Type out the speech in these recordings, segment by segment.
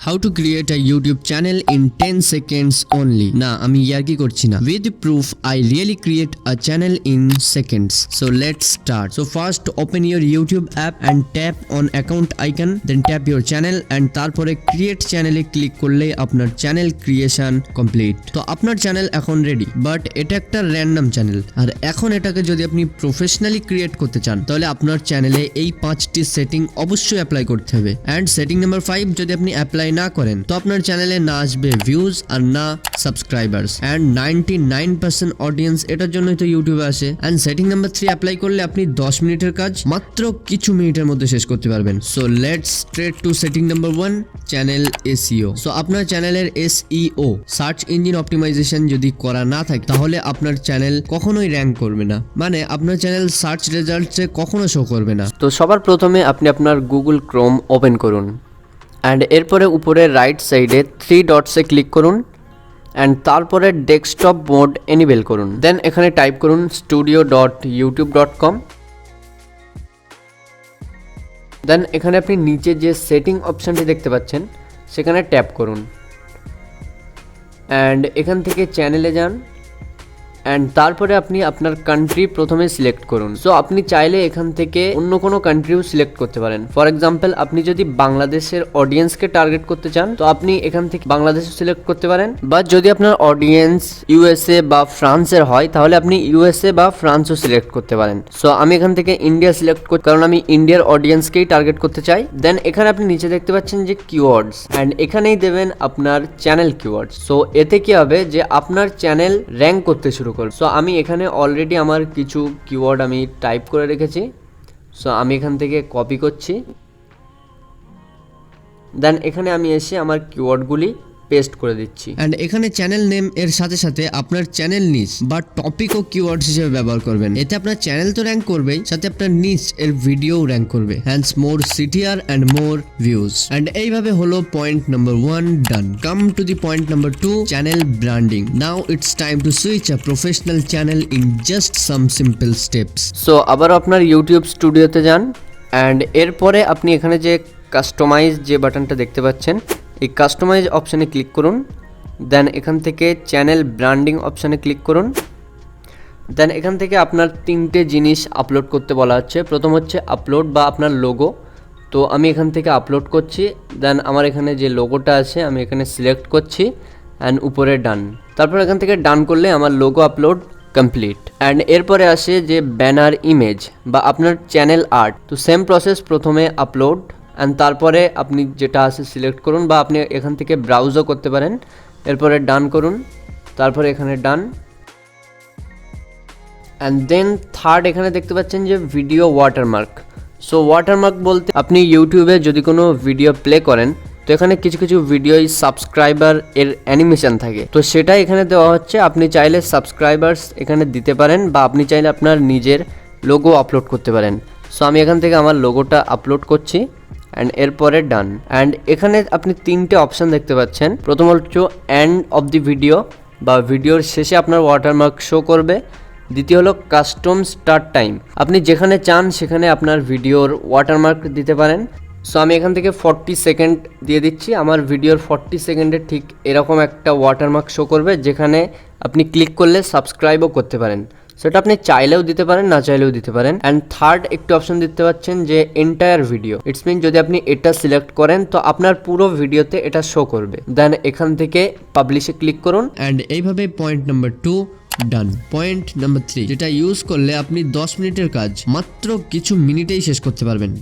How to create a YouTube channel in 10 seconds only. না আমি ইয়ার্কি করছি না. With proof I really create a channel in seconds. So let's start. So first open your YouTube app and tap on account icon, then tap your channel and তারপরে create channel এ click করলে আপনার channel creation complete. তো আপনার channel এখন ready, but এটা একটা random channel. আর এখন এটাকে যদি আপনি প্রফেশনালি ক্রিয়েট করতে চান তাহলে আপনার চ্যানেলে এই 5টি সেটিং অবশ্যই অ্যাপ্লাই করতে হবে. এন্ড সেটিং নাম্বার 5 যদি আপনি অ্যাপ্লাই না করেন তো আপনার চ্যানেলে না আসবে ভিউজ আর না সাবস্ক্রাইবার্স. এন্ড 99% অডিয়েন্স এটার জন্যই তো ইউটিউবে আসে. এন্ড সেটিং নাম্বার 3 অ্যাপ্লাই করলে আপনি 10 মিনিটের কাজ মাত্র কিছু মিনিটের মধ্যে শেষ করতে পারবেন. So let's straight to setting number 1, channel SEO. So আপনার চ্যানেলের এসইও সার্চ ইঞ্জিন অপটিমাইজেশন যদি করা না থাকে তাহলে আপনার চ্যানেল কখনোই র্যাঙ্ক করবে না, মানে আপনার চ্যানেল সার্চ রেজাল্টসে কখনো শো করবে না. তো সবার প্রথমে আপনি আপনার গুগল ক্রোম ওপেন করুন অ্যান্ড এরপরে উপরে রাইট সাইডে 3 ডটসে ক্লিক করুন অ্যান্ড তারপরে ডেস্কটপ মোড এনেবল করুন. দেন এখানে টাইপ করুন studio.youtube.com. দেন এখানে আপনি নিচে যে সেটিং অপশানটি দেখতে পাচ্ছেন সেখানে ট্যাপ করুন অ্যান্ড এখান থেকে চ্যানেলে যান অ্যান্ড তারপরে আপনি আপনার কান্ট্রি প্রথমে সিলেক্ট করুন. সো আপনি চাইলে এখান থেকে অন্য কোনো কান্ট্রিও সিলেক্ট করতে পারেন. ফর এক্সাম্পল আপনি যদি বাংলাদেশের অডিয়েন্সকে টার্গেট করতে চান তো আপনি এখান থেকে বাংলাদেশ সিলেক্ট করতে পারেন. বা যদি আপনার অডিয়েন্স ইউএসএ বা ফ্রান্সের হয় তাহলে আপনি ইউএসএ বা ফ্রান্সও সিলেক্ট করতে পারেন. সো আমি এখান থেকে ইন্ডিয়া সিলেক্ট করি কারণ আমি ইন্ডিয়ার অডিয়েন্সকেই টার্গেট করতে চাই. দেন এখানে আপনি নিচে দেখতে পাচ্ছেন যে কিওয়ার্ডস অ্যান্ড এখানেই দেবেন আপনার চ্যানেল কিওয়ার্ডস. সো এতে কি হবে যে আপনার চ্যানেল র্যাঙ্ক করতে শুরু করবে. সো আমি এখানে অলরেডি আমার কিছু কিওয়ার্ড আমি টাইপ করে রেখেছি. সো আমি এখান থেকে কপি করছি. দেন এখানে আমি এসে আমার কিওয়ার্ডগুলি পেস্ট করে দিচ্ছি. এন্ড এখানে চ্যানেল নেম এর সাথে সাথে আপনার চ্যানেল নিচ বা টপিক ও কিওয়ার্ডস হিসেবে ব্যবহার করবেন. এতে আপনার চ্যানেল তো র্যাঙ্ক করবেই, সাথে আপনার নিচ এর ভিডিও র্যাঙ্ক করবে. Hence more CTR and more views. And এইভাবে হলো point number 1 done. Come to the point number 2, channel branding. Now it's time to switch a professional channel in just some simple steps. So আবার আপনার YouTube স্টুডিওতে যান and এরপরে আপনি এখানে যে কাস্টমাইজ যে বাটনটা দেখতে পাচ্ছেন এই কাস্টমাইজ অপশানে ক্লিক করুন. দেন এখান থেকে চ্যানেল ব্র্যান্ডিং অপশানে ক্লিক করুন. দেন এখান থেকে আপনার 3টে জিনিস আপলোড করতে বলা হচ্ছে. প্রথম হচ্ছে আপলোড বা আপনার লোগো. তো আমি এখান থেকে আপলোড করছি. দেন আমার এখানে যে লোগোটা আছে আমি এখানে সিলেক্ট করছি অ্যান্ড উপরে ডান. তারপর এখান থেকে ডান করলে আমার লোগো আপলোড কমপ্লিট. অ্যান্ড এরপরে আসে যে ব্যানার ইমেজ বা আপনার চ্যানেল আর্ট. তো সেম প্রসেস, প্রথমে আপলোড অ্যান্ড তারপরে আপনি যেটা আছে সিলেক্ট করুন বা আপনি এখান থেকে ব্রাউজও করতে পারেন. এরপরে ডান করুন, তারপরে এখানে ডান অ্যান্ড দেন থার্ড এখানে দেখতে পাচ্ছেন যে ভিডিও ওয়াটারমার্ক. সো ওয়াটারমার্ক বলতে আপনি ইউটিউবে যদি কোনো ভিডিও প্লে করেন তো এখানে কিছু কিছু ভিডিওই সাবস্ক্রাইবার এর অ্যানিমেশন থাকে, তো সেটা এখানে দেওয়া হচ্ছে. আপনি চাইলে সাবস্ক্রাইবার্স এখানে দিতে পারেন বা আপনি চাইলে আপনার নিজের লোগো আপলোড করতে পারেন. সো আমি এখান থেকে আমার লোগোটা আপলোড করছি অ্যান্ড এরপরে ডান. অ্যান্ড এখানে আপনি 3টে অপশান দেখতে পাচ্ছেন. প্রথম হচ্ছে এন্ড অফ দি ভিডিও বা ভিডিওর শেষে আপনার ওয়াটারমার্ক শো করবে. দ্বিতীয় হলো কাস্টম স্টার্ট টাইম, আপনি যেখানে চান সেখানে আপনার ভিডিওর ওয়াটারমার্ক দিতে পারেন. সো আমি এখান থেকে 40 সেকেন্ড দিয়ে দিচ্ছি. আমার ভিডিওর 40 সেকেন্ডে ঠিক এরকম একটা ওয়াটারমার্ক শো করবে যেখানে আপনি ক্লিক করলে সাবস্ক্রাইবও করতে পারেন. সেটা আপনি চাইলেও দিতে পারেন, না চাইলেও দিতে পারেন. অ্যান্ড থার্ড একটি অপশন দিতে পাচ্ছেন যে এন্টায়ার ভিডিও. ইটস মিন যদি আপনি এটা সিলেক্ট করেন তো আপনার পুরো ভিডিওতে এটা শো করবে. দেন এখান থেকে পাবলিশে ক্লিক করুন অ্যান্ড এইভাবে পয়েন্ট নাম্বার 2 ডান. পয়েন্ট নাম্বার 3 যেটা ইউজ করলে আপনি 10 মিনিটের কাজ মাত্র কিছু মিনিটেই শেষ করতে পারবেন.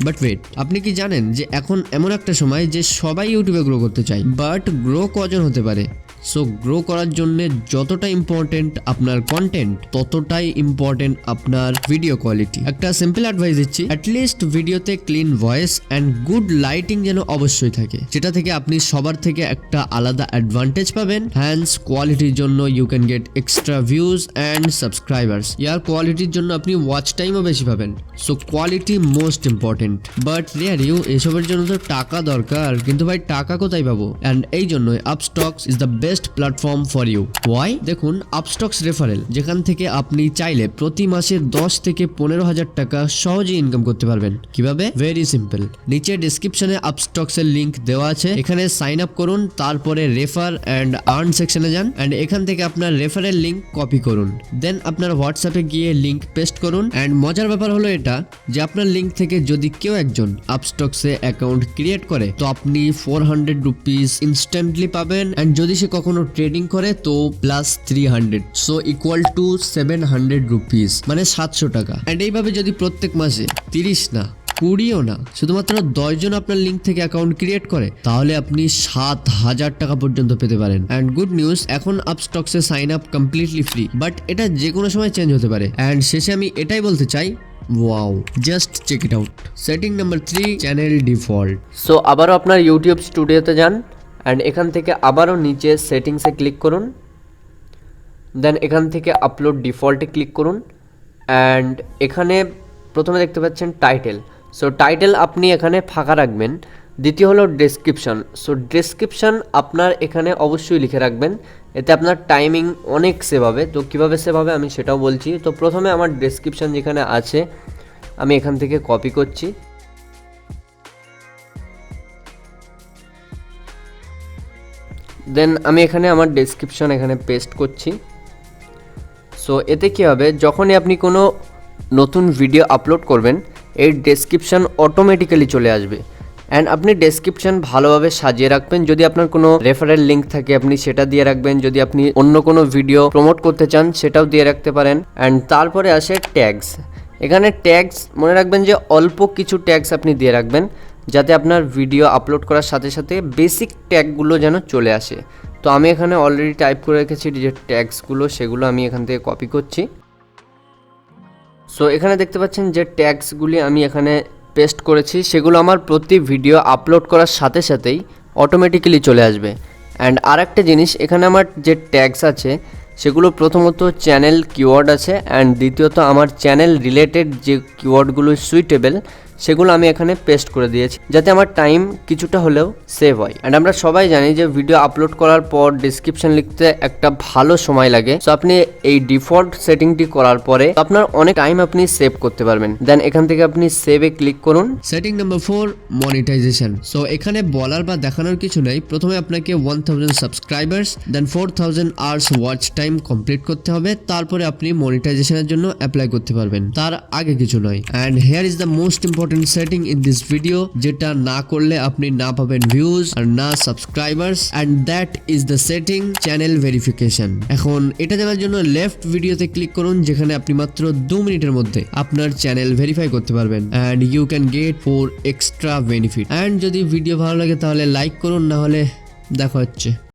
বাট ওয়েট, আপনি কি জানেন যে এখন এমন একটা সময় যে সবাই ইউটিউবে গ্রো করতে চায়, বাট গ্রো কজন হতে পারে? সো গ্রো করার জন্য যতটা ইম্পর্টেন্ট আপনার কন্টেন্ট ততটাই ইম্পর্টেন্ট আপনার ভিডিও কোয়ালিটি. একটা সিম্পল অ্যাডভাইস দিচ্ছি, অ্যাটলিস্ট ভিডিওতে clean voice and good lighting যেন অবশ্যই থাকে, যেটা থেকে আপনি সবার থেকে একটা আলাদা অ্যাডভান্টেজ পাবেন. হ্যান্স কোয়ালিটির জন্য you can get extra views and subscribers. ইয়ার কোয়ালিটির জন্য আপনি ওয়াচ টাইমও বেশি পাবেন. So quality most important. But রিয়ার ইউ এসবের জন্য তো টাকা দরকার, কিন্তু ভাই টাকা কোথায় পাবো? অ্যান্ড এই জন্যই Upstox is the best best platform for you. Why? দেখুন আপস্টক্স রেফারেল, যেখান থেকে আপনি চাইলে প্রতি মাসে 10 থেকে 15,000 টাকা সহজে ইনকাম করতে পারবেন। কিভাবে? Very simple. নিচে ডেসক্রিপশনে আপস্টক্স এর লিংক দেওয়া আছে, এখানে সাইন আপ করুন, তারপরে রেফার এন্ড আর্ন সেকশনে যান এন্ড এখান থেকে আপনার রেফারেল লিংক কপি করুন, দেন আপনার হোয়াটসঅ্যাপে গিয়ে লিংক পেস্ট করুন। এন্ড মজার ব্যাপার হলো এটা যে আপনার লিংক থেকে যদি কেউ একজন আপস্টক্সে অ্যাকাউন্ট ক্রিয়েট করে তো আপনি 400 রুপিস ইনস্ট্যান্টলি পাবেন এন্ড যদি সে কখনো ট্রেডিং করে তো plus 300, so equal to 700 rupees, মানে 700 টাকা। এন্ড এইভাবে যদি প্রত্যেক মাসে 30 না 20ও না, শুধুমাত্র 10 জন আপনার লিংক থেকে অ্যাকাউন্ট ক্রিয়েট করে তাহলে আপনি 7,000 টাকা পর্যন্ত পেতে পারেন। এন্ড গুড নিউজ, এখন আপস্টক্সে sign up completely free, but এটা যে কোনো সময় চেঞ্জ হতে পারে। এন্ড শেষে আমি এটাই বলতে চাই, wow, just check it out. Setting number 3, channel default. So আবারও আপনার ইউটিউব স্টুডিওতে যান এন্ড এখান থেকে আবারও নিচে সেটিংসে ক্লিক করুন, দেন এখান থেকে আপলোড ডিফল্টে ক্লিক করুন অ্যান্ড এখানে প্রথমে দেখতে পাচ্ছেন টাইটেল। সো টাইটেল আপনি এখানে ফাঁকা রাখবেন। দ্বিতীয় হলো ডেসক্রিপশন। সো ডেসক্রিপশন আপনার এখানে অবশ্যই লিখে রাখবেন, এতে আপনার টাইমিং অনেক সেভ হবে। তো কীভাবে সেভ হবে আমি সেটাও বলছি। তো প্রথমে আমার ডেসক্রিপশন যেখানে আছে আমি এখান থেকে কপি করছি, দেন আমি এখানে আমার ডেসক্রিপশন এখানে পেস্ট করছি। সো এতে কী হবে, যখনই আপনি কোনো নতুন ভিডিও আপলোড করবেন এই ডেসক্রিপশন অটোমেটিক্যালি চলে আসবে। অ্যান্ড আপনি ডেসক্রিপশন ভালোভাবে সাজিয়ে রাখবেন। যদি আপনার কোনো রেফারেল লিঙ্ক থাকে আপনি সেটা দিয়ে রাখবেন, যদি আপনি অন্য কোনো ভিডিও প্রমোট করতে চান সেটাও দিয়ে রাখতে পারেন। অ্যান্ড তারপরে আসে ট্যাগস। এখানে ট্যাগস মনে রাখবেন যে অল্প কিছু ট্যাগস আপনি দিয়ে রাখবেন, যাতে আপনার ভিডিও আপলোড করার সাথে সাথে বেসিক ট্যাগগুলো যেন চলে আসে। তো আমি এখানে অলরেডি টাইপ করে রেখেছি যে ট্যাগসগুলো, সেগুলো আমি এখান থেকে কপি করছি। সো এখানে দেখতে পাচ্ছেন যে ট্যাগসগুলি আমি এখানে পেস্ট করেছি, সেগুলো আমার প্রতি ভিডিও আপলোড করার সাথে সাথেই অটোমেটিক্যালি চলে আসবে। অ্যান্ড আর একটা জিনিস, এখানে আমার যে ট্যাগস আছে সেগুলো প্রথমত চ্যানেল কিওয়ার্ড আছে অ্যান্ড দ্বিতীয়ত আমার চ্যানেল রিলেটেড যে কিওয়ার্ডগুলো সুইটেবল সেগুলো আমি এখানে পেস্ট করে দিয়েছি, যাতে আমার টাইম কিছুটা হলেও সেভ হয়। অ্যান্ড আমরা সবাই জানি যে ভিডিও আপলোড করার পর ডেসক্রিপশন লিখতে একটা ভালো সময় লাগে। সো আপনি এই ডিফল্ট সেটিংটি করার পরে আপনার অনেক টাইম আপনি সেভ করতে পারবেন। দেন এখান থেকে আপনি সেভে ক্লিক করুন। Setting number 4, monetization. সো এখানে বলার বা দেখানোর কিছু নেই। প্রথমে আপনাকে 1000 সাবস্ক্রাইবার্স দেন 4000 আওয়ার্স ওয়াচ টাইম কমপ্লিট করতে হবে, তারপরে আপনি মনিটাইজেশনের জন্য অ্যাপ্লাই করতে পারবেন, তার আগে কিছু নয়। And here is the most important setting in this video, যেটা না করলে আপনি না পাবেন ভিউজ আর না subscribers, and that is the setting channel verification. এখন এটা জানার জন্য লেফট ভিডিওতে ক্লিক করুন, যেখানে আপনি মাত্র 2 মিনিটের মধ্যে আপনার চ্যানেল ভেরিফাই করতে পারবেন and you can get 4 extra benefit. And যদি ভিডিও ভালো লাগে তাহলে লাইক করুন, না হলে দেখা হচ্ছে।